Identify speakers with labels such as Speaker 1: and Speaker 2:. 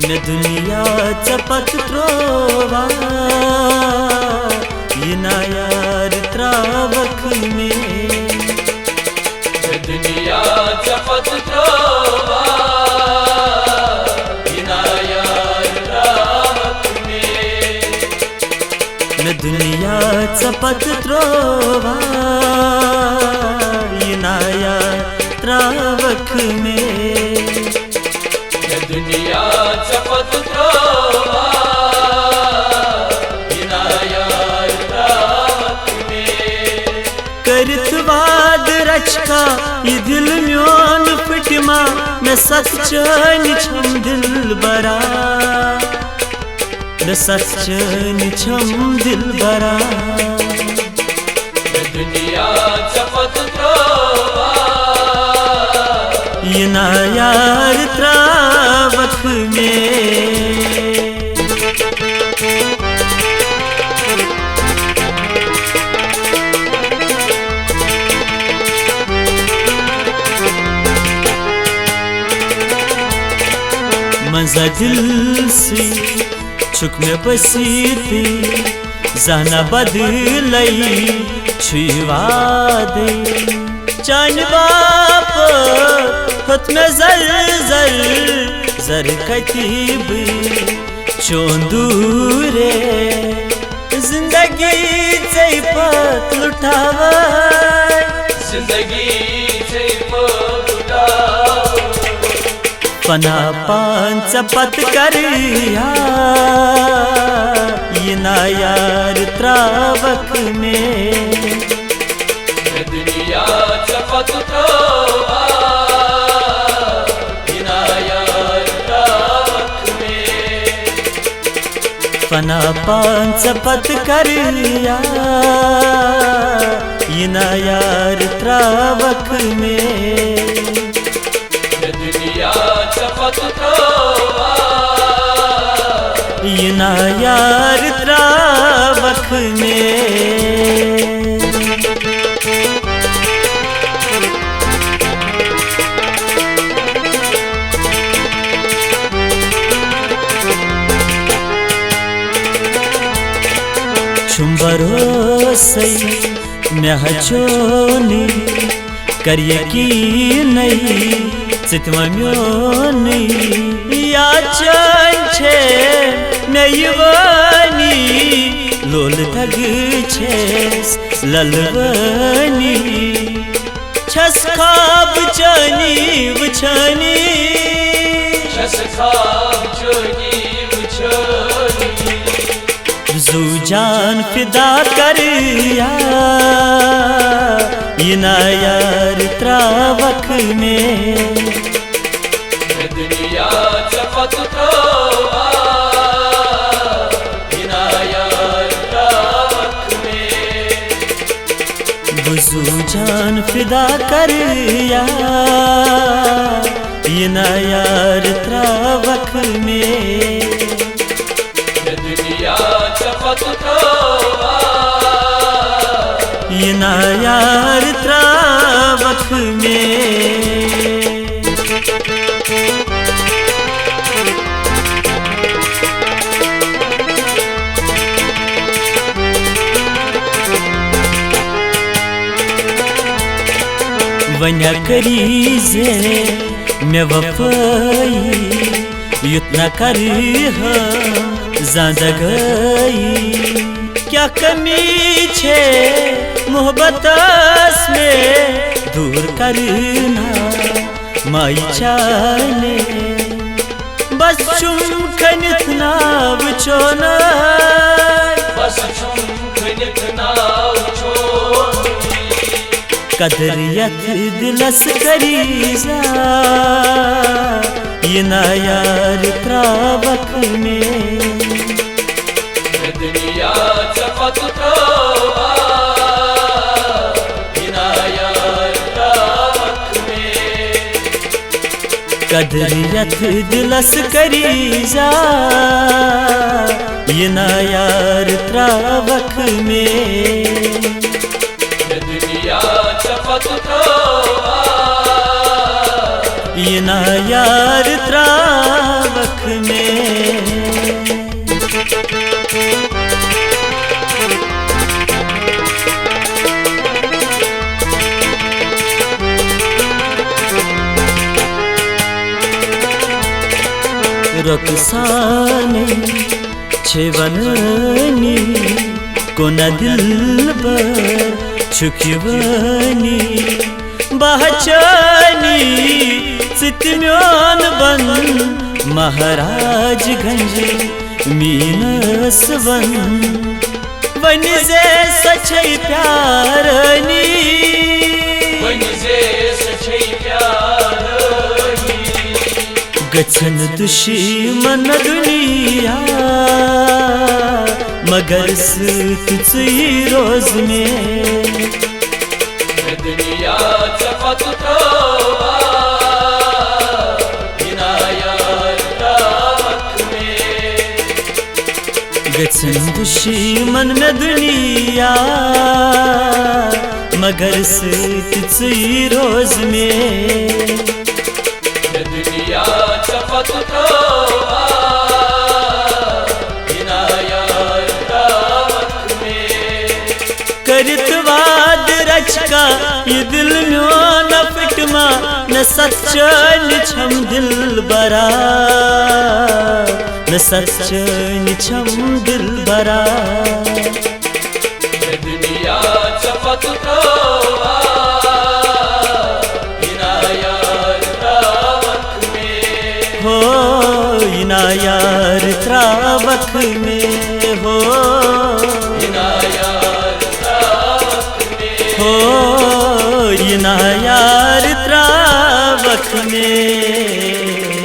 Speaker 1: न दुनियाचा पत्रोवा येना यार त्रावक में
Speaker 2: न दुनियाचा पत्रोवा येना यार त्रावक में
Speaker 1: न दुनियाचा पत्रोवा येना यार त्रावक में
Speaker 2: दुनियाचा पत्रोवा येना यार त्रावक में
Speaker 1: करत वाद रचका ये दिल म्योन फिटमा मैं सच्चन छम दिल बरा मैं सच्चन छम दिल बरा
Speaker 2: दुनियाचा पत्रोवा
Speaker 1: येना यार त्रावक में मजा दिल से छुक में बसीती जाना बदलई छुवादे चान बाप खुद में जर जर जर कतीब चोंदूरे जिंदगी से पत लुटावा
Speaker 2: जिंदगी से पत लुटावा
Speaker 1: पना पांच पत करिया येना यार त्रावक में
Speaker 2: दुनियाचा पत्रोवा येना यार त्रावक में
Speaker 1: पना पांच पत करिया येना यार त्रावक में
Speaker 2: दुनियाचा पत्रोवा
Speaker 1: येना यार त्रावक में भरोसे मैं हचोनी करिए की नहीं चितवा म्योनी या चंचे नयवानी लोल थग छेस ललवनी छस खाब चनी वछनी
Speaker 2: छस खाब चनी वछनी
Speaker 1: जू जान फिदा करिया येना यार त्रावक में
Speaker 2: दुनियाचा पत्रोवा येना यार त्रावक में
Speaker 1: जू जान फिदा करिया येना यार त्रावक में
Speaker 2: दुनियाचा पत्रोवा
Speaker 1: येना यार त्रावक में वन्या करी जे मैं वफाई युतना करी ज़्यादा गई क्या कमी छे मोहब्बत में दूर करना माई चाले बस चुमकन इतना बचोना
Speaker 2: बस चुमकन इतना बचोना
Speaker 1: कदरियत दिलस करी जा येना यार त्रावक में
Speaker 2: दुनियाचा पत्रोवा येना यार त्रावक में
Speaker 1: कदरियत दिलस करी जा येना यार त्रावक में
Speaker 2: दुनियाचा पत्रोवा
Speaker 1: इना यार त्रावक में। रकसाने छेवनी कोना दिल पर छुक्यवनी बहचनी सितम्योन बन महाराजगंज मीनसवन वन से सच्चे प्यारनी गछन दुश्मन दुनिया मगर तुझी रोज में
Speaker 2: दुनिया चपत
Speaker 1: गछन दुश्मन में दुनिया मगर तुझी रोज में
Speaker 2: दुनिया चपत
Speaker 1: करतवाद रचका ये दिल में न फिटमा न सच्चन छम दिल बरा न सच्चन छम दिल बरा
Speaker 2: दुनिया चपत
Speaker 1: हो इना यार त्रावक में हो हो इना यार त्रावक में।